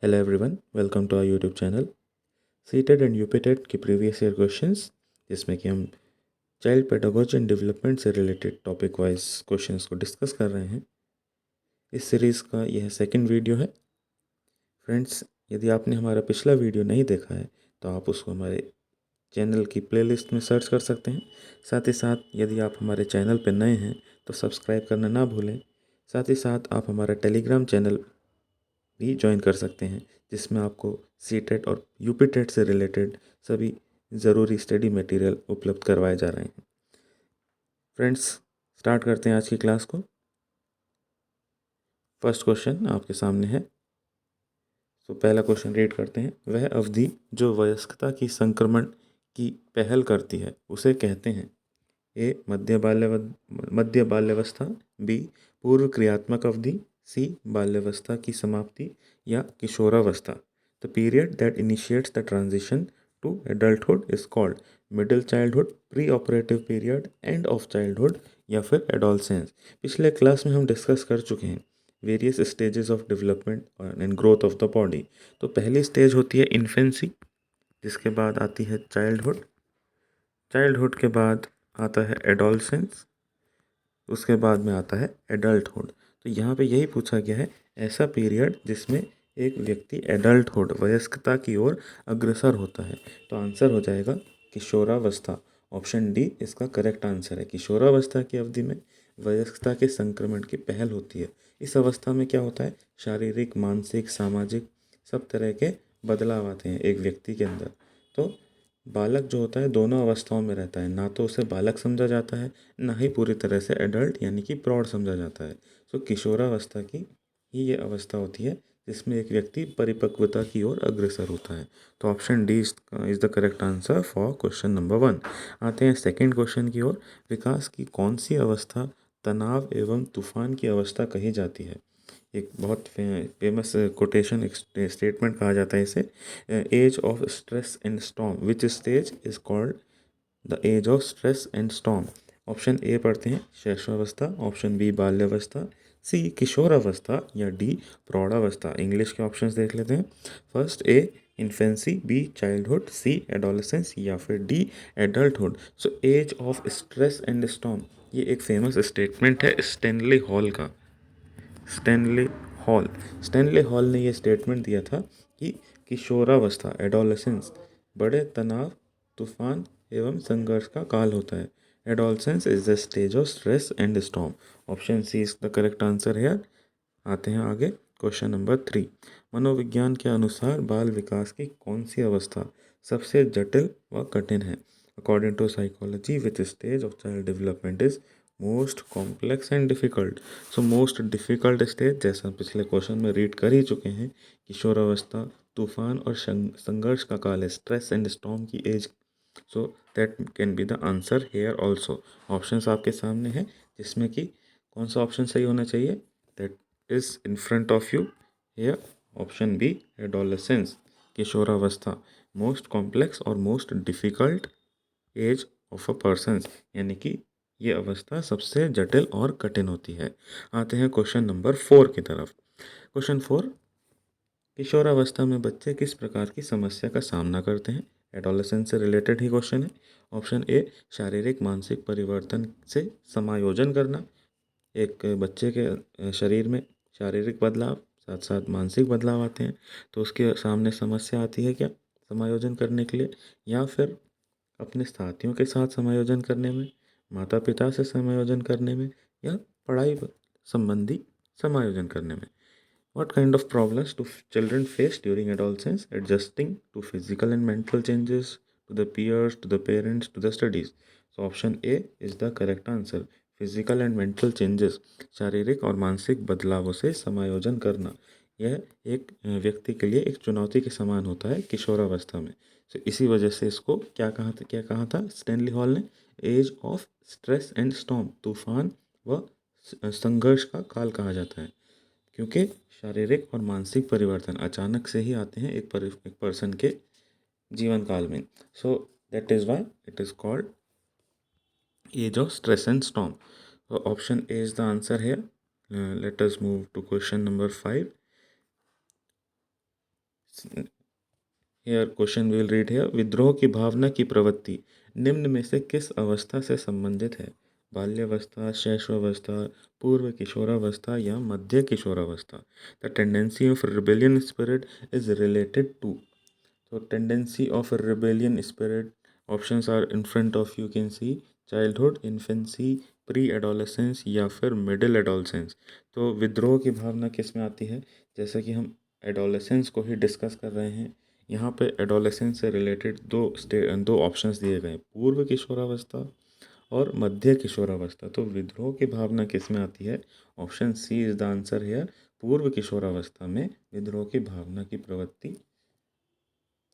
Hello everyone, welcome to our YouTube channel. CTET and UPTET की previous year questions जिसमें कि हम child pedagogy and development से related topic wise questions को discuss कर रहे हैं। इस सीरीज़ का यह सेकंड वीडियो है। फ्रेंड्स, यदि आपने हमारा पिछला वीडियो नहीं देखा है तो आप उसको हमारे चैनल की प्लेलिस्ट में सर्च कर सकते हैं। साथ ही साथ यदि आप हमारे चैनल पर नए हैं तो सब्सक्राइब करना ना भूलें। साथ ही साथ आप हमारा टेलीग्राम चैनल भी ज्वाइन कर सकते हैं, जिसमें आपको सीटेट और यूपीटेट से रिलेटेड सभी ज़रूरी स्टडी मटेरियल उपलब्ध करवाए जा रहे हैं। फ्रेंड्स, स्टार्ट करते हैं आज की क्लास को। फर्स्ट क्वेश्चन आपके सामने है, तो पहला क्वेश्चन रीड करते हैं। वह अवधि जो वयस्कता की संक्रमण की पहल करती है उसे कहते हैं। ए मध्य बाल्यावस्था, बी पूर्व क्रियात्मक अवधि, सी बाल्यावस्था की समाप्ति या किशोरावस्था। The period that initiates the transition to adulthood is called middle childhood, pre operative period, end of childhood या फिर एडोलसेंस। पिछले क्लास में हम डिस्कस कर चुके हैं various stages of development and growth of the body. तो पहली स्टेज होती है इन्फेंसी, जिसके बाद आती है चाइल्डहुड, चाइल्डहुड के बाद आता है एडोलसेंस, उसके बाद में आता है एडल्टहुड। तो यहाँ पे यही पूछा गया है, ऐसा पीरियड जिसमें एक व्यक्ति एडल्टहुड वयस्कता की ओर अग्रसर होता है। तो आंसर हो जाएगा किशोरावस्था। ऑप्शन डी इसका करेक्ट आंसर है। किशोरावस्था की अवधि में वयस्कता के संक्रमण की पहल होती है। इस अवस्था में क्या होता है, शारीरिक, मानसिक, सामाजिक सब तरह के बदलाव आते हैं एक व्यक्ति के अंदर। तो बालक जो होता है दोनों अवस्थाओं में रहता है, ना तो उसे बालक समझा जाता है, ना ही पूरी तरह से एडल्ट यानी कि प्रौढ़ समझा जाता है। सो किशोरावस्था की ही ये अवस्था होती है जिसमें एक व्यक्ति परिपक्वता की ओर अग्रसर होता है। तो option D is the correct answer for question number 1। आते हैं सेकंड क्वेश्चन की ओर। विकास की कौन सी अवस्था तनाव एवं तूफान की अवस्था कही जाती है? एक बहुत फेमस कोटेशन स्टेटमेंट कहा जाता है इसे। Age of stress and storm, which stage is called the age of stress and storm? Option A पढ़ते हैं शैशवावस्था, ऑप्शन बी बाल्यावस्था, सी किशोरावस्था या डी प्रौढ़ावस्था। इंग्लिश के ऑप्शंस देख लेते हैं। First A infancy, B childhood, C adolescence या फिर D adulthood. So age of stress and storm ये एक फेमस स्टेटमेंट है स्टैनली हॉल का। स्टैनली हॉल स्टैनली हॉल ने यह स्टेटमेंट दिया था कि किशोरावस्था एडोलेसेंस बड़े तनाव, तूफान एवं संघर्ष का काल होता है। Adolescence is the stage of stress and storm. Option C is the correct answer है। आते हैं आगे क्वेश्चन नंबर 3। मनोविज्ञान के अनुसार बाल विकास की कौन सी अवस्था सबसे जटिल व कठिन है? According to psychology, which stage of child development is most complex and difficult? So most difficult stage, जैसा पिछले क्वेश्चन में रीड कर ही चुके हैं, किशोरावस्था, तूफान और संघर्ष का काल है, स्ट्रेस एंड स्टॉर्म की age. So that can be the answer here also. Options आपके सामने हैं, जिसमें कि कौन सा ऑप्शन सही होना चाहिए? That is in front of you here. Option B adolescence, किशोरावस्था, मोस्ट कॉम्प्लेक्स और most difficult age of a person, यानी कि ये अवस्था सबसे जटिल और कठिन होती है। आते हैं क्वेश्चन नंबर 4 की तरफ। क्वेश्चन 4, किशोरावस्था में बच्चे किस प्रकार की समस्या का सामना करते हैं? एडोलेसेंस से रिलेटेड ही क्वेश्चन है। ऑप्शन ए शारीरिक मानसिक परिवर्तन से समायोजन करना। एक बच्चे के शरीर में शारीरिक बदलाव साथ साथ मानसिक बदलाव आते हैं, तो उसके सामने समस्या आती है क्या समायोजन करने के लिए? या फिर अपने साथियों के साथ समायोजन करने में, माता पिता से समायोजन करने में, या पढ़ाई संबंधी समायोजन करने में? What kind of problems do children face during adolescence? Adjusting to physical and mental changes, to the peers, to the parents, to the studies. So option A is the correct answer. Physical and mental changes, शारीरिक और मानसिक बदलावों से समायोजन करना, यह एक व्यक्ति के लिए एक चुनौती के समान होता है किशोरावस्था में। तो इसी वजह से इसको क्या कहा था स्टैनली हॉल ने? Age of stress and storm, तूफान व संघर्ष का काल कहा जाता है, क्योंकि शारीरिक और मानसिक परिवर्तन अचानक से ही आते हैं एक पर्सन के जीवन काल में। So that is why it is called age of stress and storm. Option A is the answer है। Let us move to question number 5। Here question will read here, विद्रोह की भावना की प्रवृत्ति निम्न में से किस अवस्था से संबंधित है? बाल्यावस्था, शैशवावस्था, पूर्व किशोरावस्था या मध्य किशोरावस्था? The tendency of rebellion spirit is related to, so tendency of a rebellion spirit, options are in front of you can see, childhood, infancy, pre adolescence या फिर मिडिल एडोलेसेंस। तो विद्रोह की भावना किस में आती है? जैसा कि हम एडोलेसेंस को ही डिस्कस कर रहे हैं, यहाँ पे एडोलेसेंस से रिलेटेड दो ऑप्शंस दिए गए हैं, पूर्व किशोरावस्था और मध्य किशोरावस्था। तो विद्रोह की भावना किस में आती है? Option C is the answer here, पूर्व किशोरावस्था में विद्रोह की भावना की प्रवृत्ति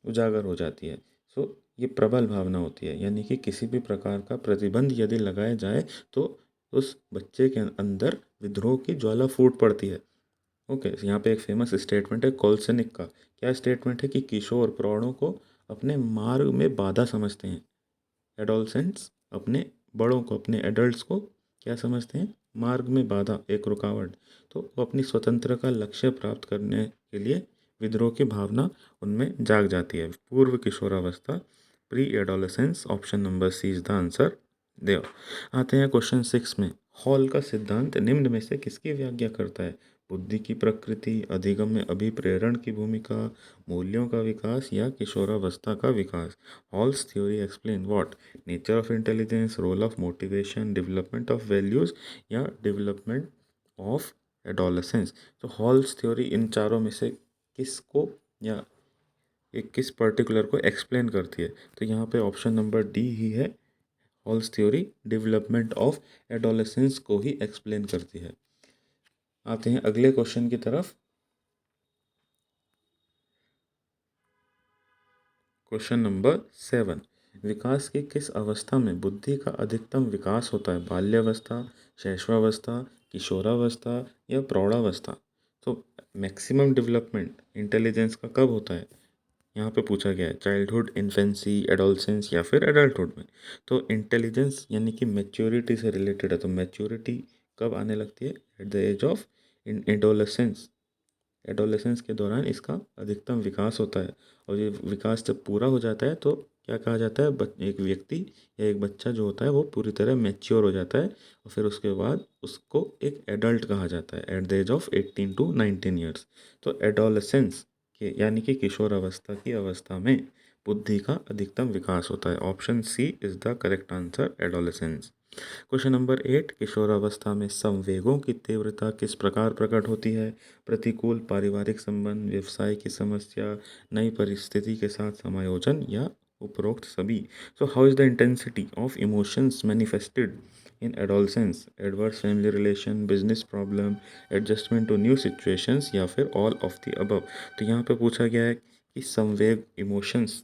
उजागर हो जाती है। सो ये प्रबल भावना होती है, यानी कि किसी भी प्रकार का प्रतिबंध यदि लगाया जाए तो उस बच्चे के अंदर विद्रोह की ज्वाला फूट पड़ती है। ओके, यहाँ पे एक फेमस स्टेटमेंट है कोलसनिक का। क्या स्टेटमेंट है? कि किशोर प्रौढ़ों को अपने मार्ग में बाधा समझते हैं। एडोलसेंट्स अपने बड़ों को, अपने एडल्ट्स को क्या समझते हैं? मार्ग में बाधा, एक रुकावट। तो वो अपनी स्वतंत्र का लक्ष्य प्राप्त करने के लिए विद्रोह की भावना उनमें जाग जाती है। पूर्व किशोरावस्था, pre adolescence, option number C is the answer देव। आते हैं क्वेश्चन 6 में। हॉल का सिद्धांत निम्न में से किसकी व्याख्या करता है? बुद्धि की प्रकृति, अधिगम में अभिप्रेरण की भूमिका, मूल्यों का विकास या किशोरावस्था का विकास? Hall's theory explain what? Nature of intelligence, role of motivation, development of values या डेवलपमेंट ऑफ एडोलेसेंस? तो हॉल्स थ्योरी इन चारों में से किसको या एक किस पर्टिकुलर को एक्सप्लेन करती है? तो यहाँ पे ऑप्शन नंबर डी ही है, halls theory development of adolescence को ही एक्सप्लेन करती है। आते हैं अगले क्वेश्चन की तरफ। क्वेश्चन नंबर 7, विकास की किस अवस्था में बुद्धि का अधिकतम विकास होता है? बाल्यावस्था, शैशवावस्था, किशोरावस्था या प्रौढ़ावस्था? तो मैक्सिमम डेवलपमेंट इंटेलिजेंस का कब होता है? यहाँ पे पूछा गया है चाइल्डहुड, इन्फेंसी, एडोलसेंस या फिर एडल्टहुड में। तो इंटेलिजेंस यानी कि मैच्योरिटी से रिलेटेड है, तो मैच्योरिटी कब आने लगती है? At the age of adolescence. Adolescence के दौरान इसका अधिकतम विकास होता है, और ये विकास जब पूरा हो जाता है तो क्या कहा जाता है? एक व्यक्ति या एक बच्चा जो होता है वो पूरी तरह मैच्योर हो जाता है, और फिर उसके बाद उसको एक एडल्ट कहा जाता है at the age of 18 to 19 years. तो एडोलेसेंस के यानी कि किशोरावस्था की अवस्था में बुद्धि का अधिकतम विकास होता है। Option C is the correct answer, adolescence. Question number 8, किशोरावस्था में संवेगों की तीव्रता किस प्रकार प्रकट होती है? प्रतिकूल पारिवारिक संबंध, व्यवसाय की समस्या, नई परिस्थिति के साथ समायोजन या उपरोक्त सभी? So how is the intensity of emotions manifested in adolescence? Adverse family relation, business problem, adjustment to new situations या फिर ऑल ऑफ द अबव? तो यहाँ पे पूछा गया है कि संवेग, इमोशंस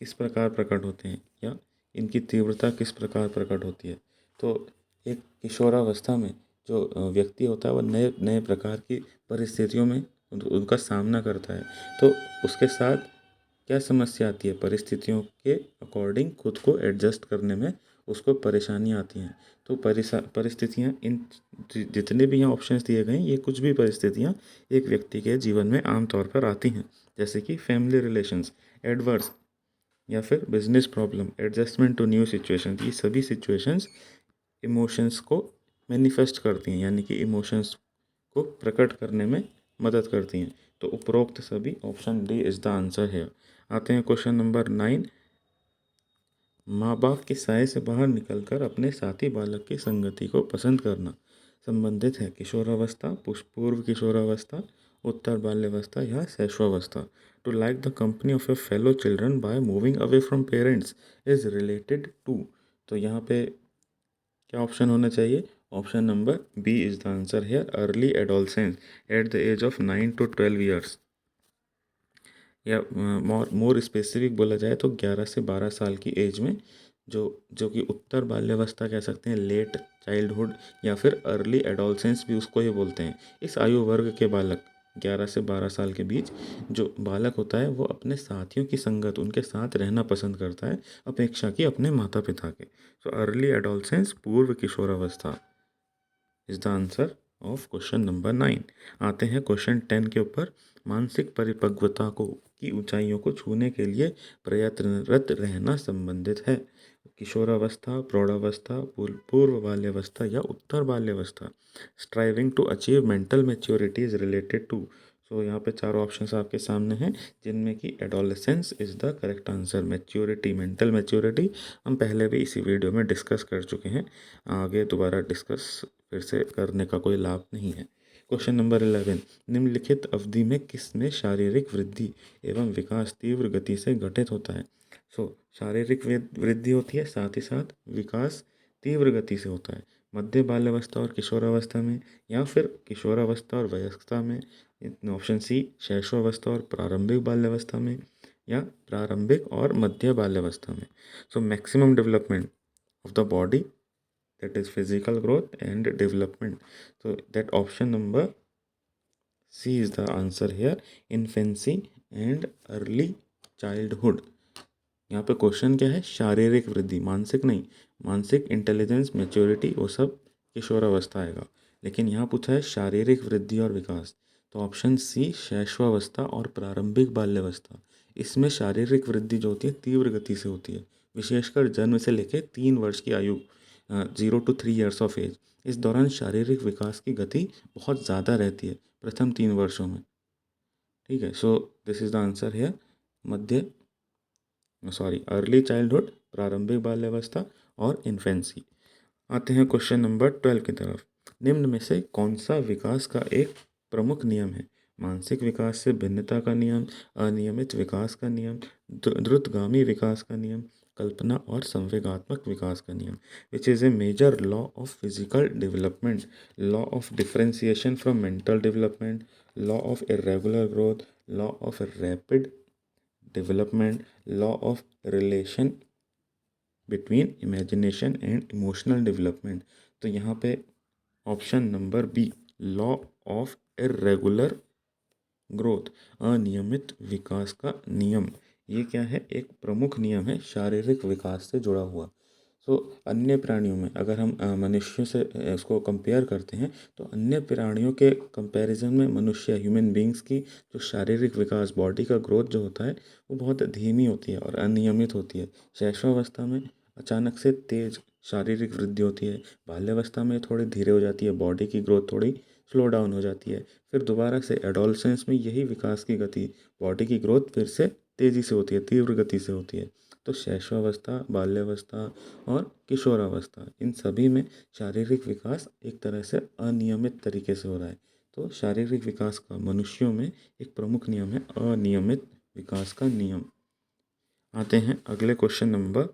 किस प्रकार प्रकट होते हैं या इनकी तीव्रता किस प्रकार प्रकट होती है? तो एक किशोरावस्था में जो व्यक्ति होता है वो नए नए प्रकार की परिस्थितियों में उनका सामना करता है, तो उसके साथ क्या समस्या आती है? परिस्थितियों के अकॉर्डिंग खुद को एडजस्ट करने में उसको परेशानियाँ आती हैं। तो परिस्थितियाँ इन जितने भी यहाँ ऑप्शंस दिए गए हैं, ये कुछ भी परिस्थितियाँ एक व्यक्ति के जीवन में आम तौर पर आती हैं, जैसे कि फैमिली रिलेशंस, एडवर्स या फिर business problem, adjustment to new situation. ये सभी सिचुएशंस इमोशंस को मैनिफेस्ट करती हैं, यानी कि इमोशंस को प्रकट करने में मदद करती हैं। तो उपरोक्त सभी, option D is the answer है। आते हैं क्वेश्चन नंबर 9, माँ बाप के साय से बाहर निकलकर अपने साथी बालक की संगति को पसंद करना संबंधित है किशोरावस्था, पूर्व किशोरावस्था, उत्तर बाल्यावस्था या शैशवावस्था? To like the company of your fellow children by moving away from parents is related to. तो यहाँ पे क्या ऑप्शन होना चाहिए? Option number B is the answer here, early adolescence at the age of 9 to 12 years, या more specific बोला जाए तो 11 से 12 साल की एज में, जो जो कि उत्तर बाल्यावस्था कह सकते हैं, लेट चाइल्डहुड या फिर अर्ली एडोलसेंस भी उसको ही बोलते हैं। इस आयु वर्ग के बालक 11 से 12 साल के बीच जो बालक होता है वो अपने साथियों की संगत, उनके साथ रहना पसंद करता है अपेक्षा की अपने माता पिता के। सो अर्ली एडोलसेंस, पूर्व किशोरावस्था is the answer of question number 9। आते हैं क्वेश्चन 10 के ऊपर। मानसिक परिपक्वता को की ऊंचाइयों को छूने के लिए प्रयत्नरत रहना संबंधित है। किशोरावस्था, प्रौढ़ावस्था, पूर्व बाल्यावस्था या उत्तर बाल्यावस्था। Striving to achieve mental maturity is related to. So यहाँ पे चारों ऑप्शंस आपके सामने हैं, जिनमें कि adolescence is the correct answer. Maturity, mental maturity हम पहले भी इसी वीडियो में डिस्कस कर चुके हैं, आगे दोबारा डिस्कस फिर से करने का कोई लाभ नहीं है। Question number 11। निम्नलिखित अवधि में किस में शारीरिक वृद्धि एवं विकास तीव्र गति से घटित होता है? शारीरिक वृद्धि होती है, साथ ही साथ विकास तीव्र गति से होता है। मध्य बाल्यावस्था और किशोरावस्था में, या फिर किशोरावस्था और वयस्कता में। ऑप्शन सी शैशवावस्था और प्रारंभिक बाल्यावस्था में, या प्रारंभिक और मध्य बाल्यावस्था में। Maximum development of the body, that is physical growth and development. So that option number C is the answer here, infancy and early childhood. यहाँ पे क्वेश्चन क्या है? शारीरिक वृद्धि, मानसिक नहीं। मानसिक, इंटेलिजेंस, मैच्योरिटी वो सब किशोरावस्था आएगा, लेकिन यहाँ पूछा है शारीरिक वृद्धि और विकास, तो ऑप्शन सी शैशवावस्था और प्रारंभिक बाल्यावस्था। इसमें शारीरिक वृद्धि जो होती है तीव्र गति से होती है, विशेषकर जन्म से लेकर 3 वर्ष की आयु, 0 to 3 years ऑफ एज। इस दौरान शारीरिक विकास की गति बहुत ज़्यादा रहती है प्रथम 3 वर्षों में। ठीक है, so this is the answer है अर्ली चाइल्डहुड, प्रारंभिक बाल्यावस्था और इन्फेंसी। आते हैं क्वेश्चन नंबर 12 की तरफ। निम्न में से कौन सा विकास का एक प्रमुख नियम है? मानसिक विकास से भिन्नता का नियम, अनियमित विकास का नियम, द्रुतगामी विकास का नियम, कल्पना और संवेगात्मक विकास का नियम। Which is a major law of physical development, law of differentiation from mental development, law of irregular growth, law of rapid development, law of relation between imagination and emotional development. तो यहाँ पे option number B, law of irregular growth, अनियमित विकास का नियम, ये क्या है? एक प्रमुख नियम है शारीरिक विकास से जुड़ा हुआ। अन्य प्राणियों में अगर हम मनुष्यों से इसको कंपेयर करते हैं, तो अन्य प्राणियों के कंपैरिजन में मनुष्य, ह्यूमन बींग्स की जो शारीरिक विकास, बॉडी का ग्रोथ जो होता है, वो बहुत धीमी होती है और अनियमित होती है। शैशवावस्था में अचानक से तेज शारीरिक वृद्धि होती है, बाल्यावस्था में थोड़ी धीरे हो जाती है, बॉडी की ग्रोथ थोड़ी स्लो डाउन हो जाती है, फिर दोबारा से एडोलसेंस में यही विकास की गति, बॉडी की ग्रोथ फिर से तेज़ी से होती है, तीव्र गति से होती है। तो शैशवावस्था, बाल्यावस्था और किशोरावस्था, इन सभी में शारीरिक विकास एक तरह से अनियमित तरीके से हो रहा है। तो शारीरिक विकास का मनुष्यों में एक प्रमुख नियम है अनियमित विकास का नियम। आते हैं अगले क्वेश्चन नंबर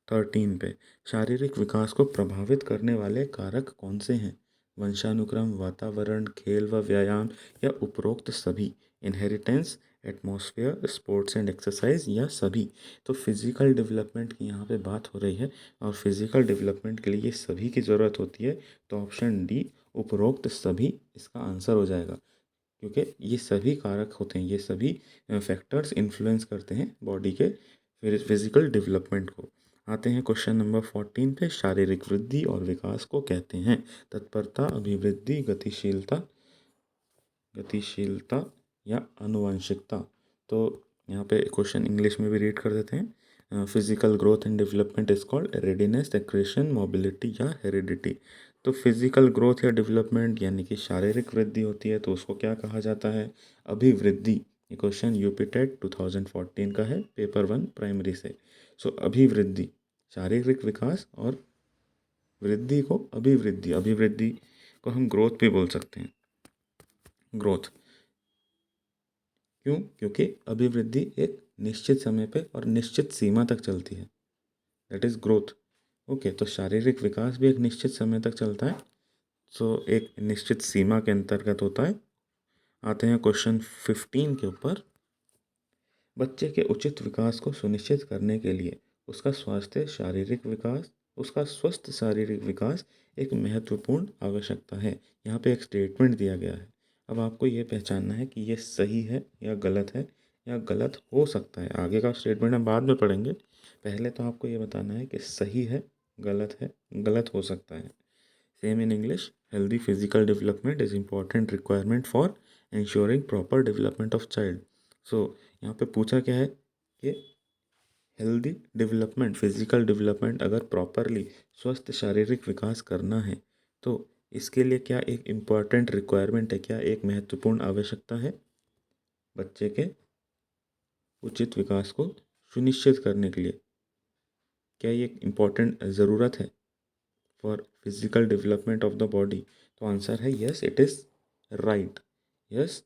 13 पे। शारीरिक विकास को प्रभावित करने वाले कारक कौन से हैं? वंशानुक्रम, वातावरण, खेल व व्यायाम, या उपरोक्त सभी? Inheritance, atmosphere, sports and exercise, या सभी? तो फिजिकल डेवलपमेंट की यहाँ पे बात हो रही है, और फिजिकल डेवलपमेंट के लिए ये सभी की ज़रूरत होती है, तो ऑप्शन डी उपरोक्त सभी इसका आंसर हो जाएगा, क्योंकि ये सभी कारक होते हैं, ये सभी फैक्टर्स इन्फ्लुएंस करते हैं बॉडी के फिजिकल डेवलपमेंट को। आते हैं क्वेश्चन नंबर 14 पे। शारीरिक वृद्धि और विकास को कहते हैं तत्परता, अभिवृद्धि, गतिशीलता या आनुवंशिकता। तो यहाँ पे क्वेश्चन इंग्लिश में भी रीड कर देते हैं। Physical growth and development is called readiness, accretion, mobility या हेरिडिटी। तो फिजिकल ग्रोथ या डेवलपमेंट यानी कि शारीरिक वृद्धि होती है, तो उसको क्या कहा जाता है? अभिवृद्धि। ये क्वेश्चन यूपीटेट 2014 का है, पेपर 1 प्राइमरी से। अभिवृद्धि, शारीरिक विकास, और वृद्धि को अभिवृद्धि, अभिवृद्धि को हम ग्रोथ भी बोल सकते हैं। ग्रोथ क्यों? क्योंकि अभिवृद्धि एक निश्चित समय पे और निश्चित सीमा तक चलती है, दैट इज ग्रोथ। ओके, तो शारीरिक विकास भी एक निश्चित समय तक चलता है, एक निश्चित सीमा के अंतर्गत होता है। आते हैं क्वेश्चन 15 के ऊपर। बच्चे के उचित विकास को सुनिश्चित करने के लिए उसका स्वस्थ शारीरिक विकास एक महत्वपूर्ण आवश्यकता है। यहाँ पे एक स्टेटमेंट दिया गया है। अब आपको ये पहचानना है कि ये सही है या गलत है, या गलत हो सकता है। आगे का स्टेटमेंट हम बाद में पढ़ेंगे, पहले तो आपको ये बताना है कि सही है, गलत हो सकता है। Same in English, healthy physical development is important requirement for ensuring proper development of child. So यहाँ पे पूछा क्या है कि हेल्दी डेवलपमेंट, फिजिकल डेवलपमेंट अगर प्रॉपरली स्वस्थ शारीरिक विकास करना है तो इसके लिए क्या एक इम्पॉर्टेंट रिक्वायरमेंट है, क्या एक महत्वपूर्ण आवश्यकता है बच्चे के उचित विकास को सुनिश्चित करने के लिए, क्या ये एक इम्पॉर्टेंट ज़रूरत है for physical development of the body? तो आंसर है yes it is right, yes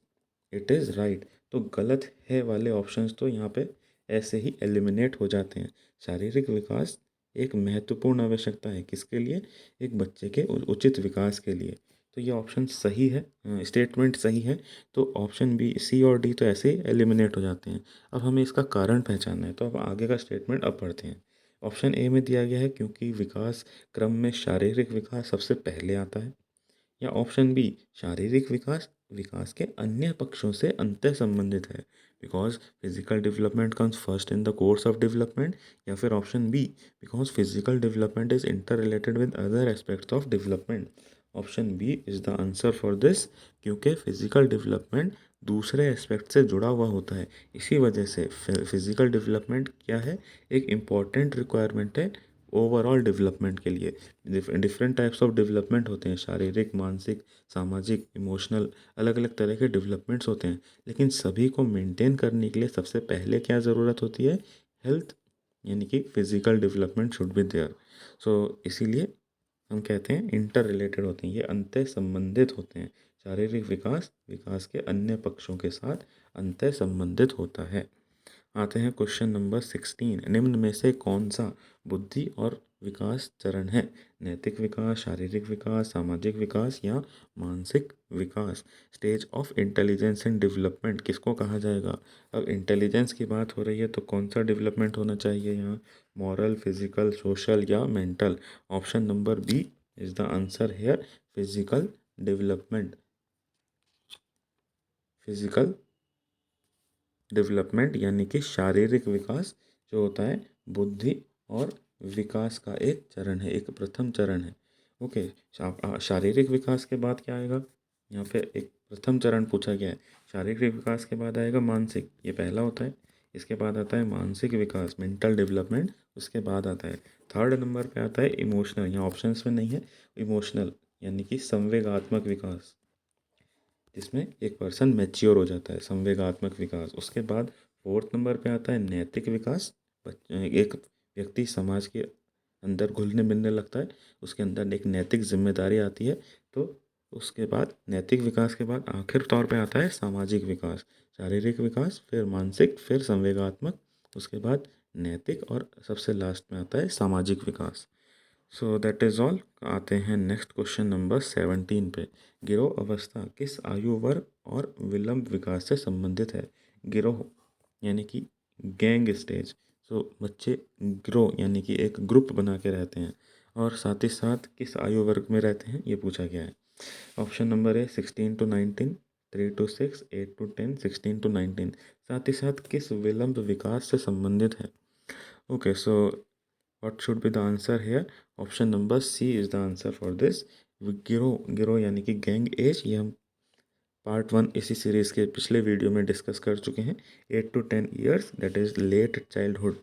it is right. तो गलत है वाले ऑप्शंस तो यहाँ पे ऐसे ही एलिमिनेट हो जाते हैं। शारीरिक विकास एक महत्वपूर्ण आवश्यकता है, किसके लिए? एक बच्चे के उचित विकास के लिए। तो ये ऑप्शन सही है, स्टेटमेंट सही है। तो ऑप्शन बी, सी और डी तो ऐसे ही एलिमिनेट हो जाते हैं। अब हमें इसका कारण पहचानना है, तो अब आगे का स्टेटमेंट अब पढ़ते हैं। ऑप्शन ए में दिया गया है क्योंकि विकास क्रम में शारीरिक विकास सबसे पहले आता है। या ऑप्शन बी, शारीरिक विकास विकास के अन्य पक्षों से अंतः संबंधित है, because physical development comes first in the course of development. या फिर option B, because physical development is inter related with other aspects of development. Option B is the answer for this, क्योंकि फिजिकल डेवलपमेंट दूसरे aspect से जुड़ा हुआ होता है। इसी वजह से फिजिकल डेवलपमेंट क्या है, एक इम्पॉर्टेंट रिक्वायरमेंट है ओवरऑल डेवलपमेंट के लिए। डिफरेंट टाइप्स ऑफ डेवलपमेंट होते हैं, शारीरिक, मानसिक, सामाजिक, इमोशनल, अलग अलग तरह के डेवलपमेंट्स होते हैं। लेकिन सभी को मेंटेन करने के लिए सबसे पहले क्या ज़रूरत होती है? हेल्थ, यानी कि physical development should be there. So इसीलिए हम कहते हैं इंटर रिलेटेड होते हैं, ये अंतः संबंधित होते हैं। शारीरिक विकास विकास के अन्य पक्षों के साथ अंतः संबंधित होता है। आते हैं क्वेश्चन नंबर 16। निम्न में से कौन सा बुद्धि और विकास चरण है? नैतिक विकास, शारीरिक विकास, सामाजिक विकास या मानसिक विकास? Stage of intelligence and development किसको कहा जाएगा? अब इंटेलिजेंस की बात हो रही है तो कौन सा डेवलपमेंट होना चाहिए यहाँ? मॉरल, फिजिकल, सोशल या mental? Option number B is the answer here, physical development. Physical development यानी कि शारीरिक विकास जो होता है बुद्धि और विकास का एक चरण है, एक प्रथम चरण है। ओके, शारीरिक विकास के बाद क्या आएगा? यहाँ पे एक प्रथम चरण पूछा गया है। शारीरिक विकास के बाद आएगा मानसिक, ये पहला होता है। इसके बाद आता है मानसिक विकास, मेंटल डेवलपमेंट, उसके बाद आता है थर्ड नंबर पे आता है इमोशनल, यहाँ ऑप्शंस में नहीं है, इमोशनल यानी कि संवेगात्मक विकास, जिसमें एक पर्सन मैच्योर हो जाता है, संवेगात्मक विकास। उसके बाद फोर्थ नंबर पे आता है नैतिक विकास, एक व्यक्ति समाज के अंदर घुलने मिलने लगता है, उसके अंदर एक नैतिक जिम्मेदारी आती है। तो उसके बाद नैतिक विकास के बाद आखिर तौर पे आता है सामाजिक विकास, शारीरिक विकास, फिर मानसिक, फिर संवेगात्मक, उसके बाद नैतिक और सबसे लास्ट में आता है सामाजिक विकास। So that is all. आते हैं नेक्स्ट क्वेश्चन नंबर 17 पे। गिरोह अवस्था किस आयु वर्ग और विलंब विकास से संबंधित है? गिरोह यानी कि गैंग स्टेज। सो बच्चे गिरोह यानी कि एक ग्रुप बना के रहते हैं, और साथ ही साथ किस आयु वर्ग में रहते हैं ये पूछा गया है। ऑप्शन नंबर है 16 to 19, 3 to 6, 8 to 10, 16 to 19। साथ ही साथ किस विलंब विकास से संबंधित है? Okay, so what should be the answer here? Option number C is the answer for this. गिरोह यानी कि गैंग एज, ये हम पार्ट 1 इसी सीरीज़ के पिछले वीडियो में डिस्कस कर चुके हैं। 8 to 10 years, that is late childhood,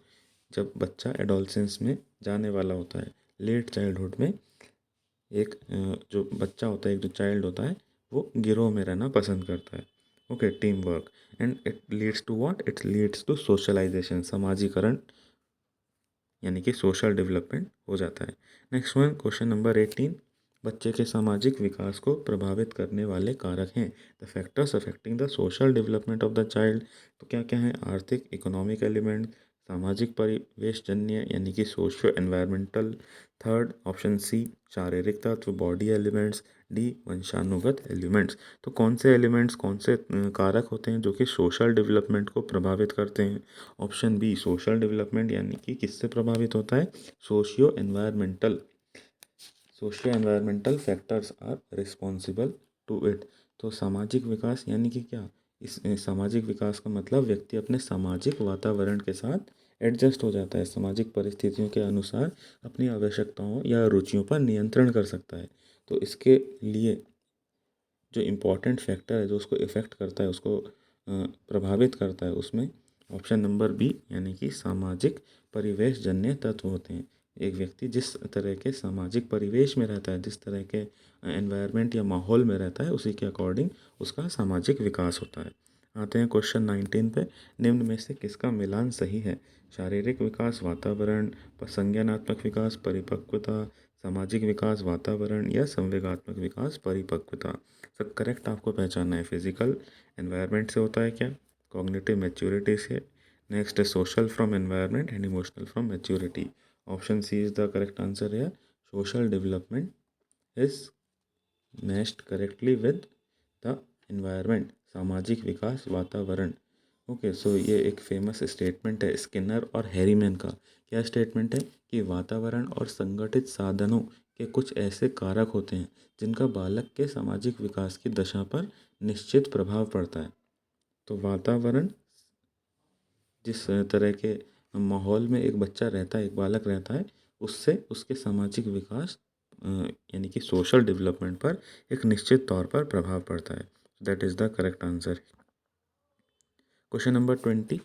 जब बच्चा एडोलसेंस में जाने वाला होता है। लेट चाइल्डहुड में एक जो बच्चा होता है, एक जो चाइल्ड होता है, वो गिरोह में रहना पसंद करता है। Okay, team work, and it leads to what? It leads to socialization, समाजीकरण, यानी कि सोशल डेवलपमेंट हो जाता है। Next one, question number 18। बच्चे के सामाजिक विकास को प्रभावित करने वाले कारक हैं, the factors affecting the social development of the child. तो क्या क्या है? आर्थिक, इकोनॉमिक एलिमेंट, सामाजिक परिवेशजन्य यानी कि socio environmental, third option C शारीरिक तत्व, बॉडी एलिमेंट्स, डी वंशानुगत एलिमेंट्स। तो कौन से एलिमेंट्स, कौन से कारक होते हैं जो कि सोशल डेवलपमेंट को प्रभावित करते हैं? ऑप्शन बी, सोशल डेवलपमेंट यानी कि किससे प्रभावित होता है? Socio environmental factors are responsible to it. तो सामाजिक विकास यानी कि क्या? इस सामाजिक विकास का मतलब व्यक्ति अपने सामाजिक वातावरण के साथ एडजस्ट हो जाता है, सामाजिक परिस्थितियों के अनुसार अपनी आवश्यकताओं या रुचियों पर नियंत्रण कर सकता है। तो इसके लिए जो इम्पोर्टेंट फैक्टर है जो उसको इफ़ेक्ट करता है, उसको प्रभावित करता है, उसमें ऑप्शन नंबर बी यानी कि सामाजिक परिवेश जन्य तत्व होते हैं। एक व्यक्ति जिस तरह के सामाजिक परिवेश में रहता है, जिस तरह के एनवायरनमेंट या माहौल में रहता है, उसी के अकॉर्डिंग उसका सामाजिक विकास होता है। आते हैं क्वेश्चन 19 पे। निम्न में से किसका मिलान सही है? शारीरिक विकास, वातावरण, संज्ञानात्मक विकास, परिपक्वता, सामाजिक विकास, वातावरण या संवेगात्मक विकास, परिपक्वता। तो करेक्ट आपको पहचानना है। फिजिकल एनवायरनमेंट से होता है क्या? कॉग्निटिव मैच्योरिटी से। नेक्स्ट है social from environment and emotional from maturity. Option C is the correct answer है। Social development is matched correctly with the environment. सामाजिक विकास, वातावरण। ओके, सो ये एक फेमस स्टेटमेंट है स्किनर और हैरीमैन का। क्या स्टेटमेंट है? कि वातावरण और संगठित साधनों के कुछ ऐसे कारक होते हैं जिनका बालक के सामाजिक विकास की दशा पर निश्चित प्रभाव पड़ता है। तो वातावरण, जिस तरह के माहौल में एक बच्चा रहता है, एक बालक रहता है, उससे उसके सामाजिक विकास यानी कि सोशल डेवलपमेंट पर एक निश्चित तौर पर प्रभाव पड़ता है। That is the correct answer. Question number 20।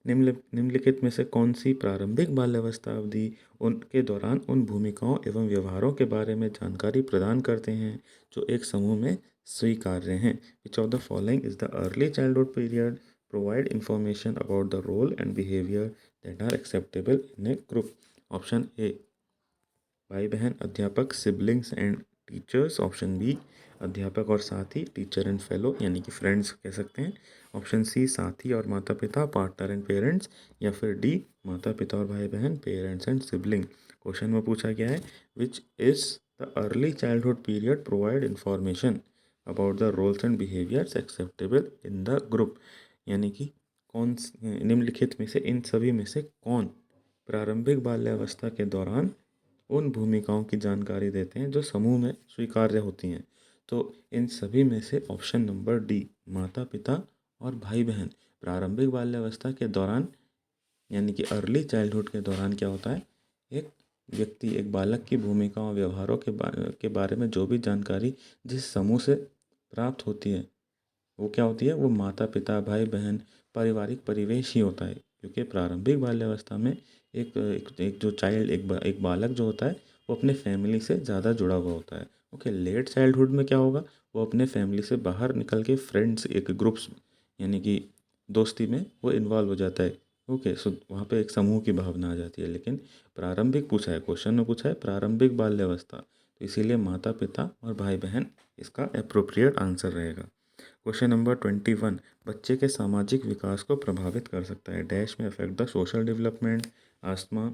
निम्नलिखित में से कौन सी प्रारंभिक बाल्यावस्था अवधि उनके दौरान उन भूमिकाओं एवं व्यवहारों के बारे में जानकारी प्रदान करते हैं जो एक समूह में स्वीकार्य हैं? Which of the following is the early childhood period provide information about the role and behaviour that are acceptable in a group? Option A भाई बहन, अध्यापक, siblings and teachers. Option B अध्यापक और साथी, टीचर एंड फेलो यानी कि friends कह सकते हैं। ऑप्शन सी साथी और माता पिता, पार्टनर एंड पेरेंट्स। या फिर डी माता पिता और भाई बहन, पेरेंट्स एंड सिबलिंग। क्वेश्चन में पूछा गया है which is the early childhood period provide information about the roles and behaviours acceptable in the group, यानी कि कौन निम्नलिखित में से इन सभी में से कौन प्रारंभिक बाल्यावस्था के दौरान उन भूमिकाओं की जानकारी देते हैं जो समूह में स्वीकार्य होती हैं? तो इन सभी में से ऑप्शन नंबर डी माता पिता और भाई बहन प्रारंभिक बाल्यावस्था के दौरान यानी कि अर्ली चाइल्डहुड के दौरान क्या होता है, एक व्यक्ति, एक बालक की भूमिकाओं व्यवहारों के बारे में जो भी जानकारी जिस समूह से प्राप्त होती है वो क्या होती है? वो माता पिता, भाई बहन, पारिवारिक परिवेश ही होता है। क्योंकि प्रारंभिक बाल्यावस्था में एक जो चाइल्ड, एक बालक जो होता है वो अपने फैमिली से ज़्यादा जुड़ा हुआ होता है। ओके, लेट चाइल्डहुड में क्या होगा? वो अपने फैमिली से बाहर निकल के फ्रेंड्स, एक ग्रुप्स यानी कि दोस्ती में वो इन्वॉल्व हो जाता है। ओके, सो वहाँ पे एक समूह की भावना आ जाती है। लेकिन प्रारंभिक पूछा है, क्वेश्चन में पूछा है प्रारंभिक बाल्यावस्था, तो इसीलिए माता पिता और भाई बहन इसका अप्रोप्रिएट आंसर रहेगा। Question number 21। बच्चे के सामाजिक विकास को प्रभावित कर सकता है डैश में affect the social development, asthma,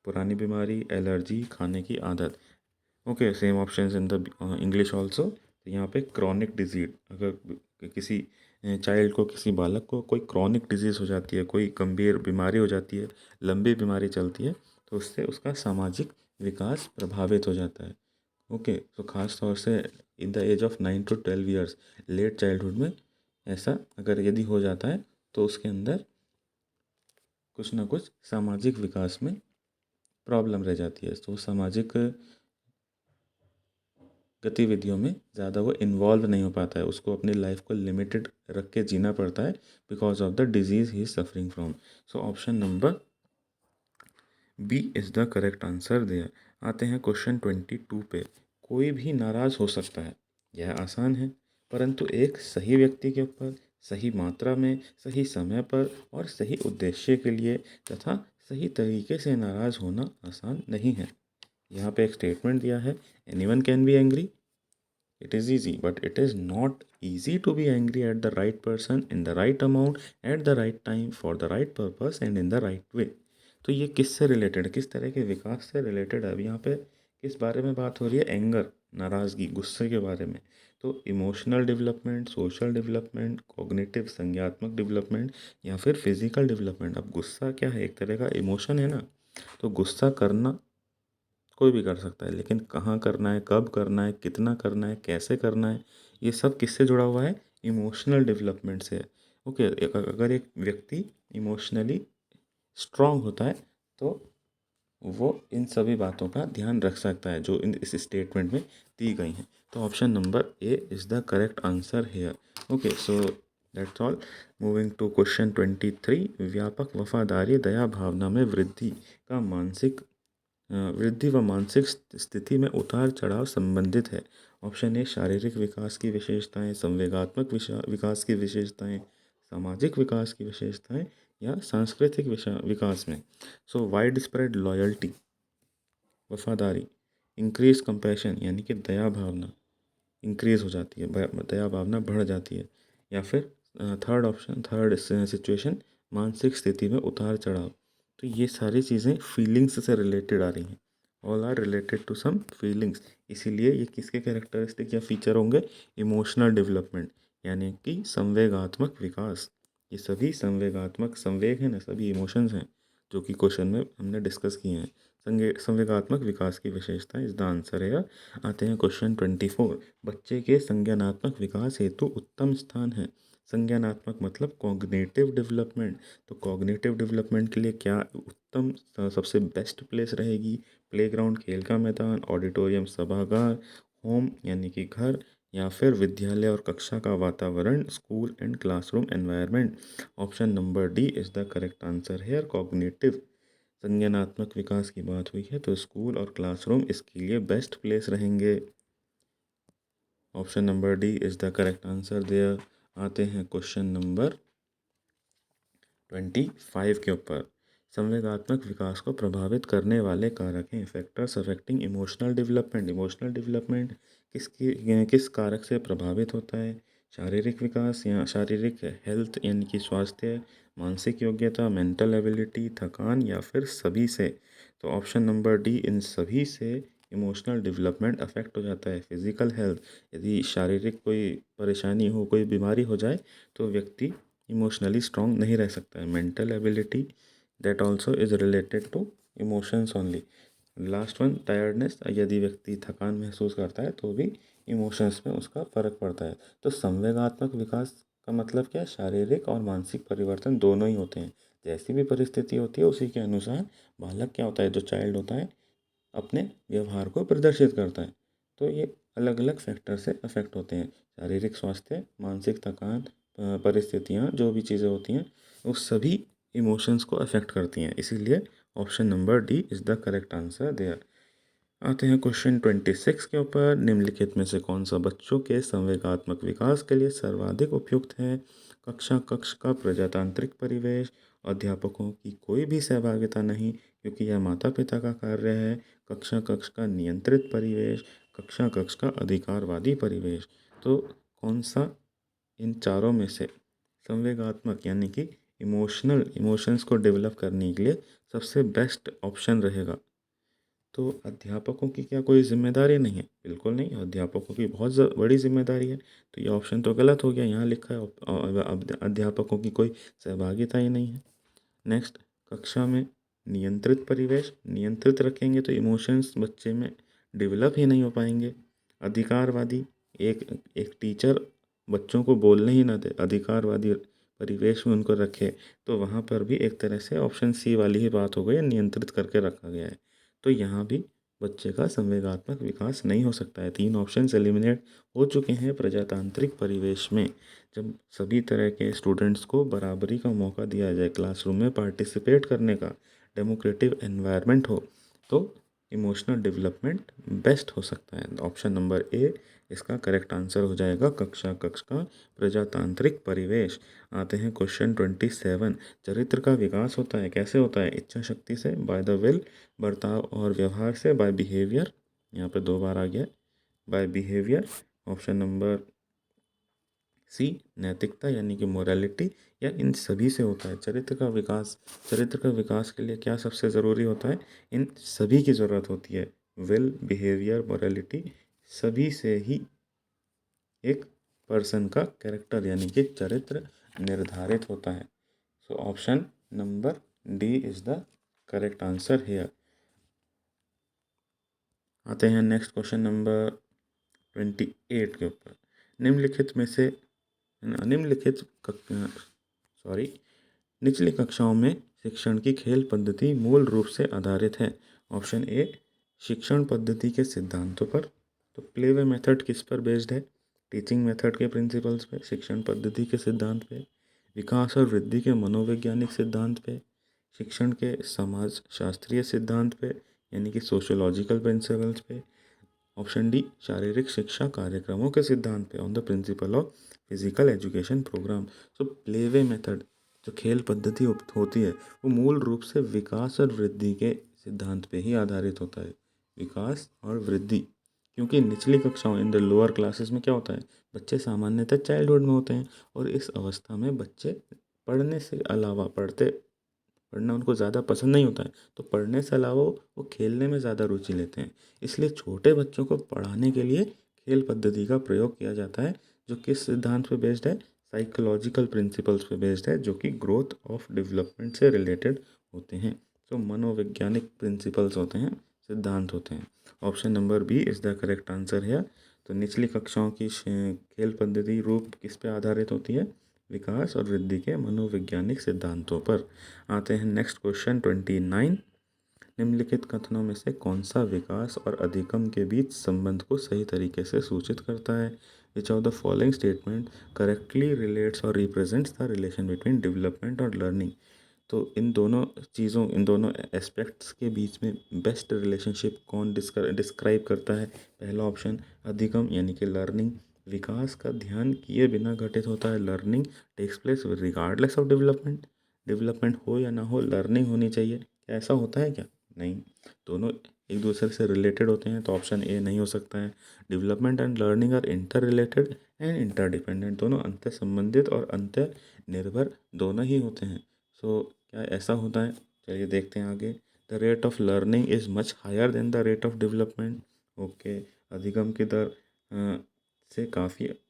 पुरानी बीमारी, एलर्जी, खाने की आदत। Okay, same options in the English also. तो यहाँ पे क्रॉनिक डिजीज, अगर किसी चाइल्ड को, किसी बालक को कोई क्रॉनिक डिजीज़ हो जाती है, कोई गंभीर बीमारी हो जाती है, लंबी बीमारी चलती है, तो उससे उसका सामाजिक विकास प्रभावित हो जाता है। ओके, तो ख़ास तौर से in the age of 9 to 12 years, late childhood में ऐसा अगर यदि हो जाता है तो उसके अंदर कुछ ना कुछ सामाजिक विकास में प्रॉब्लम रह जाती है। तो सामाजिक गतिविधियों में ज़्यादा वो इन्वॉल्व नहीं हो पाता है, उसको अपनी लाइफ को लिमिटेड रख के जीना पड़ता है because of the disease he is suffering from. So option number B is the correct answer there. आते हैं क्वेश्चन 22 पे। कोई भी नाराज़ हो सकता है, यह आसान है, परंतु एक सही व्यक्ति के ऊपर, सही मात्रा में, सही समय पर और सही उद्देश्य के लिए तथा सही तरीके से नाराज़ होना आसान नहीं है। यहाँ पे एक स्टेटमेंट दिया है, anyone can be angry, it is easy, but it is not easy to be angry at the right person in the right amount at the right time for the right purpose and in the right way। तो ये किससे related है, किस तरह के विकास से related है? अब यहाँ पे किस बारे में बात हो रही है? एंगर, नाराज़गी, गुस्से के बारे में। तो emotional development, social development, cognitive संज्ञात्मक डेवलपमेंट या फिर फिजिकल डेवलपमेंट। अब गुस्सा क्या है? एक तरह का इमोशन है ना। तो गुस्सा करना कोई भी कर सकता है, लेकिन कहाँ करना है, कब करना है, कितना करना है, कैसे करना है, ये सब किससे जुड़ा हुआ है? इमोशनल डेवलपमेंट से। ओके, अगर एक व्यक्ति इमोशनली स्ट्रांग होता है तो वो इन सभी बातों का ध्यान रख सकता है जो इस स्टेटमेंट में दी गई हैं। तो option number A is the correct answer here. Okay, so that's all. Moving to question 23। व्यापक वफादारी दया भावना में वृद्धि व मानसिक स्थिति में उतार चढ़ाव संबंधित है। ऑप्शन ए शारीरिक विकास की विशेषताएं, संवेगात्मक विकास की विशेषताएं, सामाजिक विकास की विशेषताएं या सांस्कृतिक विकास में। सो वाइड स्प्रेड लॉयल्टी, वफादारी, इंक्रीज कंपैशन यानी कि दया भावना इंक्रीज हो जाती है, दया भावना बढ़ जाती है, या फिर थर्ड सिचुएशन मानसिक स्थिति में उतार चढ़ाव। तो ये सारी चीज़ें फीलिंग्स से रिलेटेड आ रही हैं, all are related to some feelings. इसीलिए ये किसके कैरेक्टरिस्टिक या फीचर होंगे? इमोशनल डेवलपमेंट यानी कि संवेगात्मक विकास। ये सभी संवेग है ना, सभी इमोशंस हैं जो कि क्वेश्चन में हमने डिस्कस किए हैं। संवेगात्मक विकास की विशेषता इज द आंसर है। आते हैं क्वेश्चन 24। बच्चे के संज्ञानात्मक विकास हेतु उत्तम स्थान है। संज्ञानात्मक मतलब कॉग्निटिव डेवलपमेंट। तो कॉग्निटिव डेवलपमेंट के लिए क्या उत्तम सबसे बेस्ट प्लेस रहेगी? प्लेग्राउंड, खेल का मैदान, ऑडिटोरियम सभागार, होम यानी कि घर, या फिर विद्यालय और कक्षा का वातावरण, school and classroom environment. Option number D is the correct answer है। कॉग्निटिव संज्ञानात्मक विकास की बात हुई है तो स्कूल और क्लासरूम इसके लिए बेस्ट प्लेस रहेंगे। Option number D is the correct answer there. आते हैं क्वेश्चन नंबर 25 के ऊपर। संवेगात्मक विकास को प्रभावित करने वाले कारक हैं। Factors affecting emotional development. Emotional development किस कारक से प्रभावित होता है? शारीरिक विकास या शारीरिक हेल्थ यानी कि स्वास्थ्य, मानसिक योग्यता, मेंटल एबिलिटी, थकान, या फिर सभी से। तो ऑप्शन नंबर डी इन सभी से इमोशनल डेवलपमेंट अफेक्ट हो जाता है। फिजिकल हेल्थ, यदि शारीरिक कोई परेशानी हो, कोई बीमारी हो जाए तो व्यक्ति इमोशनली स्ट्रांग नहीं रह सकता है। Mental ability that also is related to emotions only. Last one tiredness, यदि व्यक्ति थकान महसूस करता है तो भी इमोशंस में उसका फ़र्क पड़ता है। तो संवेगात्मक विकास का मतलब क्या है? शारीरिक और मानसिक परिवर्तन दोनों ही होते हैं। जैसी भी परिस्थिति होती है उसी के अनुसार बालक क्या होता है, जो चाइल्ड होता है, अपने व्यवहार को प्रदर्शित करता है। तो ये अलग अलग फैक्टर से अफेक्ट होते हैं। शारीरिक स्वास्थ्य, मानसिक थकान, परिस्थितियाँ, जो भी चीज़ें होती हैं वो सभी इमोशंस को अफेक्ट करती हैं। इसीलिए option number D is the correct answer there. आते हैं क्वेश्चन 26 के ऊपर। निम्नलिखित में से कौन सा बच्चों के संवेगात्मक विकास के लिए सर्वाधिक उपयुक्त है? कक्ष का प्रजातांत्रिक परिवेश, अध्यापकों की कोई भी सहभागिता नहीं क्योंकि यह माता पिता का कार्य है, कक्ष का नियंत्रित परिवेश, कक्ष का अधिकारवादी परिवेश। तो कौन सा इन चारों में से संवेगात्मक यानी कि इमोशंस को डेवलप करने के लिए सबसे बेस्ट ऑप्शन रहेगा? तो अध्यापकों की क्या कोई ज़िम्मेदारी नहीं है? बिल्कुल नहीं, अध्यापकों की बहुत बड़ी ज़िम्मेदारी है। तो ये ऑप्शन तो गलत हो गया, यहाँ लिखा है अध्यापकों की कोई सहभागिता ही नहीं है। नेक्स्ट, कक्षा में नियंत्रित परिवेश, नियंत्रित रखेंगे तो इमोशंस बच्चे में डेवलप ही नहीं हो पाएंगे। अधिकारवादी, एक एक टीचर बच्चों को बोलने ही ना दे, अधिकारवादी परिवेश में उनको रखे, तो वहाँ पर भी एक तरह से ऑप्शन सी वाली ही बात हो गई, नियंत्रित करके रखा गया है। तो यहाँ भी बच्चे का संवेगात्मक विकास नहीं हो सकता है। 3 ऑप्शंस एलिमिनेट हो चुके हैं। प्रजातांत्रिक परिवेश में जब सभी तरह के स्टूडेंट्स को बराबरी का मौका दिया जाए, क्लासरूम में पार्टिसिपेट करने का डेमोक्रेटिक एनवायरनमेंट हो, तो इमोशनल डेवलपमेंट बेस्ट हो सकता है। ऑप्शन नंबर ए इसका करेक्ट आंसर हो जाएगा, कक्ष का प्रजातांत्रिक परिवेश। आते हैं क्वेश्चन 27। चरित्र का विकास होता है, कैसे होता है? इच्छा शक्ति से, बाय द विल, बर्ताव और व्यवहार से, बाय बिहेवियर, यहाँ पे 2 बार आ गया, by behaviour. Option number C नैतिकता यानी कि मोरालिटी, या इन सभी से होता है चरित्र का विकास। चरित्र का विकास के लिए क्या सबसे ज़रूरी होता है? इन सभी की ज़रूरत होती है। विल, बिहेवियर, मोरालिटी, सभी से ही एक पर्सन का कैरेक्टर यानी कि चरित्र निर्धारित होता है। सो option number D is the correct answer hair. आते हैं नेक्स्ट क्वेश्चन नंबर 28 के ऊपर। निम्नलिखित में से निम्नलिखित सॉरी निचली कक्षाओं में शिक्षण की खेल पद्धति मूल रूप से आधारित है? ऑप्शन ए, शिक्षण पद्धति के सिद्धांतों पर। तो प्ले वे मेथड किस पर बेस्ड है? टीचिंग मेथड के प्रिंसिपल्स पे, शिक्षण पद्धति के सिद्धांत पे, विकास और वृद्धि के मनोवैज्ञानिक सिद्धांत पे, शिक्षण के समाज शास्त्रीय सिद्धांत पे यानी कि सोशियोलॉजिकल प्रिंसिपल्स पे। ऑप्शन डी, शारीरिक शिक्षा कार्यक्रमों के सिद्धांत पे, on the principle of physical education programme. So play way method जो खेल पद्धति होती है वो मूल रूप से विकास और वृद्धि के सिद्धांत पे ही आधारित होता है। विकास और वृद्धि, क्योंकि निचली कक्षाओं इन द लोअर क्लासेस में क्या होता है, बच्चे सामान्यतः चाइल्डहुड में होते हैं और इस अवस्था में बच्चे पढ़ने से अलावा पढ़ना उनको ज़्यादा पसंद नहीं होता है, तो पढ़ने से अलावा वो खेलने में ज़्यादा रुचि लेते हैं। इसलिए छोटे बच्चों को पढ़ाने के लिए खेल पद्धति का प्रयोग किया जाता है, जो किस सिद्धांत पे बेस्ड है, साइकोलॉजिकल प्रिंसिपल्स पे बेस्ड है, जो कि ग्रोथ ऑफ डेवलपमेंट से रिलेटेड होते हैं। तो मनोवैज्ञानिक प्रिंसिपल्स होते हैं, सिद्धांत होते हैं। Option number B is the correct answer है। तो निचली कक्षाओं की खेल पद्धति रूप किस पे आधारित होती है? विकास और वृद्धि के मनोवैज्ञानिक सिद्धांतों पर। आते हैं नेक्स्ट क्वेश्चन 29। निम्नलिखित कथनों में से कौन सा विकास और अधिगम के बीच संबंध को सही तरीके से सूचित करता है? Which of the following statement correctly relates और represents the relation between development और लर्निंग? तो इन दोनों एस्पेक्ट्स के बीच में बेस्ट रिलेशनशिप कौन डिस्क्राइब करता है? पहला ऑप्शन अधिगम यानी कि लर्निंग, विकास का ध्यान किए बिना घटित होता है, learning takes place regardless of development. Development हो या ना हो लर्निंग होनी चाहिए, क्या ऐसा होता है क्या? नहीं, दोनों एक दूसरे से रिलेटेड होते हैं, तो ऑप्शन ए नहीं हो सकता है। Development and learning are inter related and interdependent, दोनों अंतर संबंधित और अंतर निर्भर दोनों ही होते हैं। सो क्या ऐसा होता है? चलिए देखते हैं आगे। The rate of learning is much higher than the rate of development. Okay, अधिगम की दर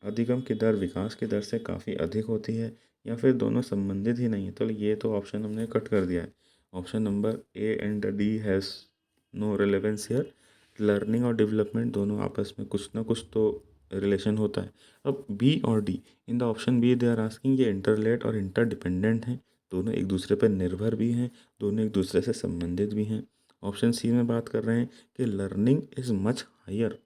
अधिगम की दर विकास की दर से काफ़ी अधिक होती है, या फिर दोनों संबंधित ही नहीं है? तो ये तो ऑप्शन हमने कट कर दिया है। Option number A and D has no relevance here. Learning और डेवलपमेंट दोनों आपस में कुछ ना कुछ तो रिलेशन होता है। अब बी और D, in the option B they are asking, ये इंटरलेट और इंटरडिपेंडेंट हैं, दोनों एक दूसरे पर निर्भर भी हैं, दोनों एक दूसरे से संबंधित भी हैं। ऑप्शन सी में बात कर रहे हैं कि learning is much higher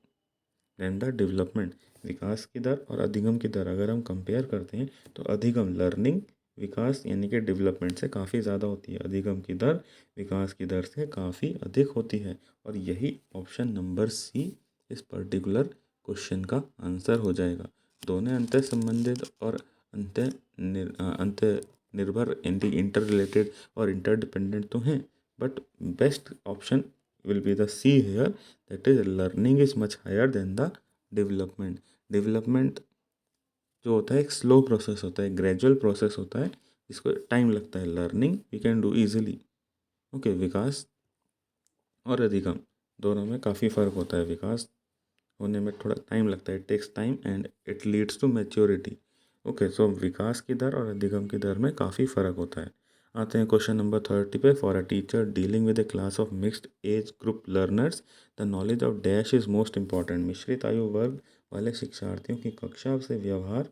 than the development, विकास की दर और अधिगम की दर अगर हम कंपेयर करते हैं तो अधिगम लर्निंग विकास यानी कि डेवलपमेंट से काफ़ी ज़्यादा होती है, अधिगम की दर विकास की दर से काफ़ी अधिक होती है। और यही ऑप्शन नंबर सी इस पर्टिकुलर क्वेश्चन का आंसर हो जाएगा। दोनों अंतर संबंधित और अंतर निर्भर इंटर रिलेटेड और इंटरडिपेंडेंट तो हैं, but best option will be the C here, that is learning is much higher than the development. Development जो होता है एक स्लो प्रोसेस होता है, ग्रेजुअल प्रोसेस होता है, जिसको टाइम लगता है। Learning we can do easily. Okay, विकास और अधिगम दोनों में काफ़ी फ़र्क होता है। विकास होने में थोड़ा टाइम लगता है, it takes time and it leads to maturity. Okay, so विकास की दर और अधिगम की दर में काफ़ी फ़र्क होता है। आते हैं क्वेश्चन नंबर 30 पे। For a teacher dealing with A class of mixed age group learners the knowledge of dash is most important. मिश्रित आयु वर्ग वाले शिक्षार्थियों की कक्षा से व्यवहार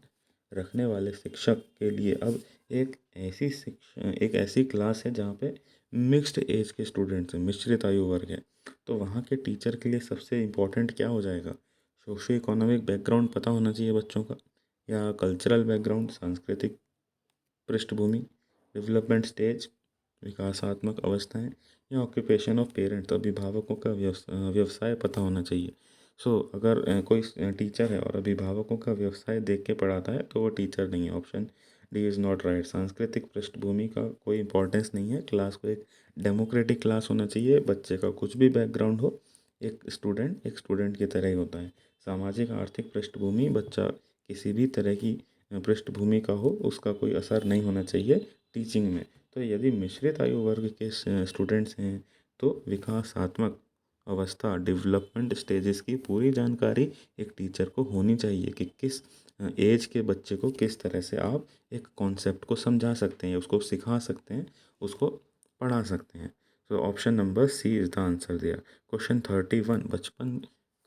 रखने वाले शिक्षक के लिए अब एक ऐसी क्लास है जहाँ पे मिक्स्ड एज के स्टूडेंट्स हैं, मिश्रित आयु वर्ग है, तो वहाँ के टीचर के लिए सबसे इम्पोर्टेंट क्या हो जाएगा? सोशो इकोनॉमिक बैकग्राउंड पता होना चाहिए बच्चों का, या कल्चरल बैकग्राउंड सांस्कृतिक पृष्ठभूमि, डेवलपमेंट स्टेज विकासात्मक अवस्थाएं, या ऑक्यूपेशन ऑफ पेरेंट्स अभिभावकों का व्यवसाय पता होना चाहिए। सो अगर कोई टीचर है और अभिभावकों का व्यवसाय देख के पढ़ाता है तो वो टीचर नहीं है। Option D is not right. सांस्कृतिक पृष्ठभूमि का कोई इंपॉर्टेंस नहीं है, क्लास को एक डेमोक्रेटिक क्लास होना चाहिए, बच्चे का कुछ भी बैकग्राउंड हो, एक स्टूडेंट की तरह ही होता है। सामाजिक आर्थिक पृष्ठभूमि, बच्चा किसी भी तरह की पृष्ठभूमि का हो उसका कोई असर नहीं होना चाहिए टीचिंग में। तो यदि मिश्रित आयु वर्ग के स्टूडेंट्स हैं तो विकासात्मक अवस्था डेवलपमेंट स्टेजेस की पूरी जानकारी एक टीचर को होनी चाहिए कि किस एज के बच्चे को किस तरह से आप एक कॉन्सेप्ट को समझा सकते हैं, उसको सिखा सकते हैं, उसको पढ़ा सकते हैं। तो option number C is the answer दिया। क्वेश्चन 31, बचपन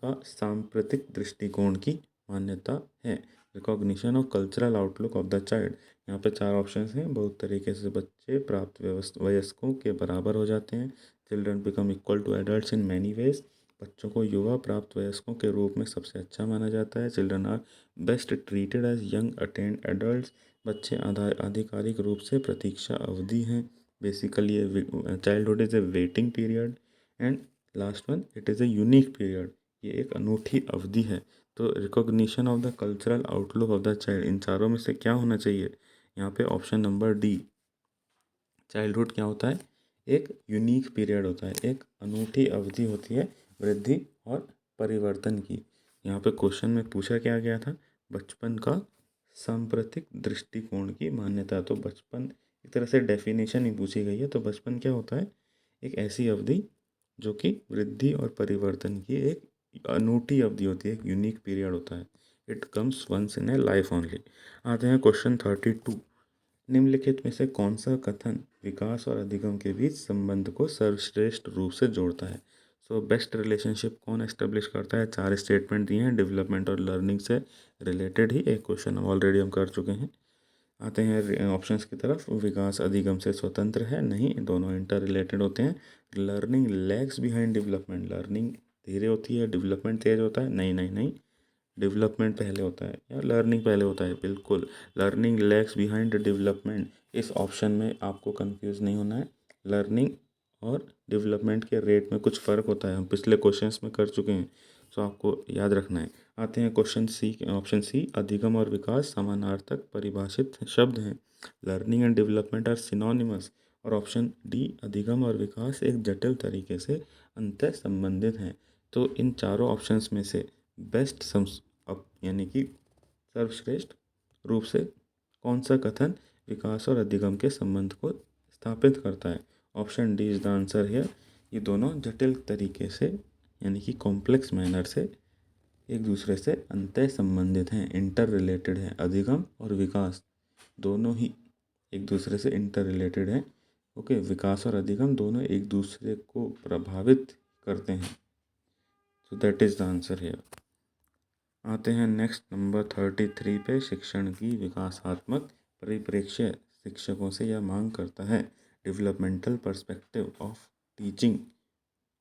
का सांप्रतिक दृष्टिकोण की मान्यता है। Recognition of cultural outlook of the child, यहाँ पे 4 ऑप्शंस हैं। बहुत तरीके से बच्चे प्राप्त वयस्कों के बराबर हो जाते हैं। Children become equal to adults in many ways. बच्चों को युवा प्राप्त वयस्कों के रूप में सबसे अच्छा माना जाता है। Children are best treated as young attend adults. बच्चे आधिकारिक रूप से प्रतीक्षा अवधि हैं। Basically childhood is a waiting period. And last one, it is a unique period. ये एक अनूठी अवधि है। तो recognition of the cultural outlook of the child, इन चारों में से क्या होना चाहिए? यहाँ पे ऑप्शन नंबर डी, चाइल्डहुड क्या होता है? एक यूनिक पीरियड होता है, एक अनूठी अवधि होती है वृद्धि और परिवर्तन की। यहाँ पे क्वेश्चन में पूछा क्या गया था? बचपन का सांप्रतिक दृष्टिकोण की मान्यता। तो बचपन एक तरह से डेफिनेशन ही पूछी गई है। तो बचपन क्या होता है? एक ऐसी अवधि जो कि वृद्धि और परिवर्तन की एक अनूठी अवधि होती है, एक यूनिक पीरियड होता है। It comes once in a life only. आते हैं क्वेश्चन 32। निम्नलिखित में से कौन सा कथन विकास और अधिगम के बीच संबंध को सर्वश्रेष्ठ रूप से जोड़ता है? सो बेस्ट रिलेशनशिप कौन एस्टेब्लिश करता है? 4 स्टेटमेंट दिए हैं, डेवलपमेंट और लर्निंग से रिलेटेड ही एक क्वेश्चन ऑलरेडी हम कर चुके हैं। आते हैं ऑप्शंस की तरफ। विकास अधिगम से स्वतंत्र है? नहीं, दोनों इंटर रिलेटेड होते हैं। Learning lags behind development, learning धीरे होती है, डेवलपमेंट तेज होता है? नहीं नहीं नहीं, डेवलपमेंट पहले होता है या लर्निंग पहले होता है? बिल्कुल, लर्निंग लैग्स बिहाइंड डेवलपमेंट। इस ऑप्शन में आपको कंफ्यूज नहीं होना है। लर्निंग और डेवलपमेंट के रेट में कुछ फ़र्क होता है, हम पिछले क्वेश्चंस में कर चुके हैं, सो आपको याद रखना है। आते हैं क्वेश्चन सी, ऑप्शन सी, अधिगम और विकास समानार्थक परिभाषित शब्द हैं। Learning and development are synonymous. और ऑप्शन डी, अधिगम और विकास एक जटिल तरीके से अंतः संबंधित हैं। तो इन चारों ऑप्शंस में से बेस्ट यानी कि सर्वश्रेष्ठ रूप से कौन सा कथन विकास और अधिगम के संबंध को स्थापित करता है? Option D is the answer here. ये दोनों जटिल तरीके से यानी कि कॉम्प्लेक्स मैनर से एक दूसरे से अंतः संबंधित हैं, इंटर रिलेटेड हैं। अधिगम और विकास दोनों ही एक दूसरे से इंटर रिलेटेड हैं। ओके, विकास और अधिगम दोनों एक दूसरे को प्रभावित करते हैं। सो that is the answer here. आते हैं नेक्स्ट नंबर 33 पे, शिक्षण की विकासात्मक परिप्रेक्ष्य। शिक्षकों से यह मांग करता है developmental perspective of teaching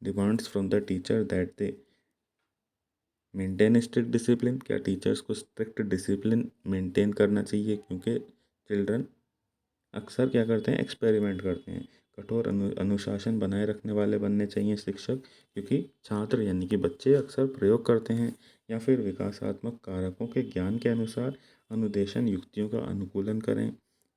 demands from the teacher that they maintain strict discipline. क्या टीचर्स को स्ट्रिक्ट डिसिप्लिन मेंटेन करना चाहिए? क्योंकि चिल्ड्रन अक्सर क्या करते हैं? एक्सपेरिमेंट करते हैं। कठोर अनुशासन बनाए रखने वाले बनने चाहिए शिक्षक, क्योंकि छात्र यानी कि बच्चे अक्सर प्रयोग करते हैं। या फिर विकासात्मक कारकों के ज्ञान के अनुसार अनुदेशन युक्तियों का अनुकूलन करें,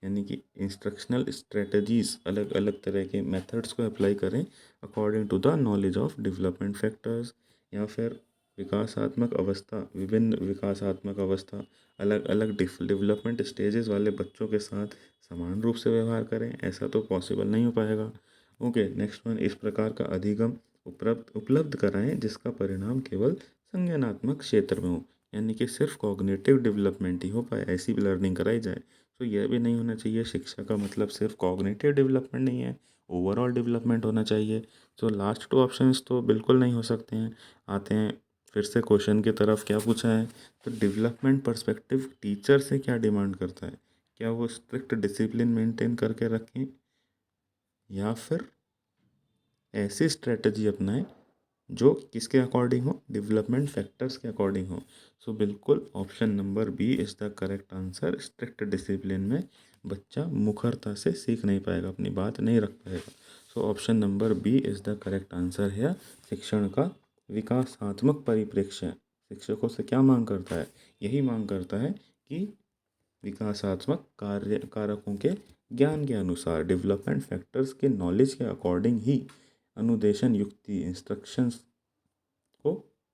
यानी कि इंस्ट्रक्शनल स्ट्रेटजीज, अलग अलग तरह के मेथड्स को अप्लाई करें according to the knowledge of development factors. या फिर विकासात्मक अवस्था, विभिन्न विकासात्मक अवस्था, अलग अलग डेवलपमेंट स्टेजेस वाले बच्चों के साथ समान रूप से व्यवहार करें। ऐसा तो पॉसिबल नहीं हो पाएगा। ओके, नेक्स्ट वन, इस प्रकार का अधिगम उपलब्ध कराएं जिसका परिणाम केवल संज्ञानात्मक क्षेत्र में हो, यानी कि सिर्फ कॉग्निटिव डेवलपमेंट ही हो पाए, ऐसी भी लर्निंग कराई जाए। तो यह भी नहीं होना चाहिए शिक्षा का मतलब सिर्फ कॉग्निटिव डेवलपमेंट नहीं है, ओवरऑल डेवलपमेंट होना चाहिए। तो लास्ट 2 ऑप्शंस तो बिल्कुल नहीं हो सकते हैं। आते हैं फिर से क्वेश्चन की तरफ। क्या पूछा है? तो डेवलपमेंट पर्सपेक्टिव टीचर से क्या डिमांड करता है? क्या वो स्ट्रिक्ट डिसिप्लिन मेंटेन करके रखें या फिर ऐसी स्ट्रेटजी अपनाएं जो किसके अकॉर्डिंग हो? डेवलपमेंट फैक्टर्स के अकॉर्डिंग हो। सो बिल्कुल option number B is the correct answer. Strict discipline में बच्चा मुखरता से सीख नहीं पाएगा, अपनी बात नहीं रख पाएगा। So option number B is the correct answer है। शिक्षण का विकासात्मक परिप्रेक्ष्य शिक्षकों से क्या मांग करता है? यही मांग करता है कि विकासात्मक कारकों के ज्ञान के अनुसार, डेवलपमेंट फैक्टर्स के नॉलेज के अकॉर्डिंग ही अनुदेशन युक्ति, इंस्ट्रक्शंस को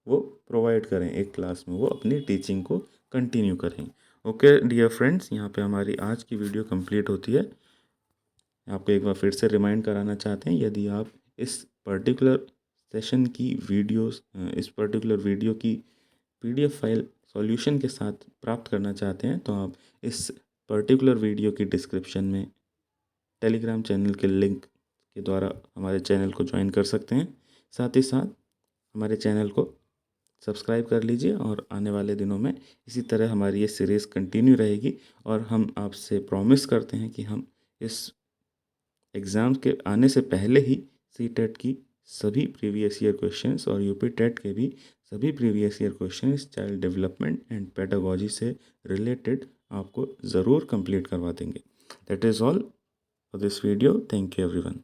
वो प्रोवाइड करें एक क्लास में, वो अपनी टीचिंग को कंटिन्यू करें। ओके डियर फ्रेंड्स, यहाँ पे हमारी आज की वीडियो कंप्लीट होती है। आपको एक बार फिर से रिमाइंड कराना चाहते हैं, यदि आप इस पर्टिकुलर सेशन की वीडियोस, इस पर्टिकुलर वीडियो की पीडीएफ फाइल सॉल्यूशन के साथ प्राप्त करना चाहते हैं, तो आप इस पर्टिकुलर वीडियो की डिस्क्रिप्शन में टेलीग्राम चैनल के लिंक के द्वारा हमारे चैनल को ज्वाइन कर सकते हैं। साथ ही साथ हमारे चैनल को सब्सक्राइब कर लीजिए और आने वाले दिनों में इसी तरह हमारी ये सीरीज़ कंटिन्यू रहेगी और हम आपसे प्रॉमिस करते हैं कि हम इस एग्ज़ाम के आने से पहले ही सीटेट की सभी प्रीवियस ईयर क्वेश्चंस और यूपी टेट के भी सभी previous year questions child development and pedagogy से रिलेटेड आपको ज़रूर कंप्लीट करवा देंगे। That is all for this video. Thank you everyone.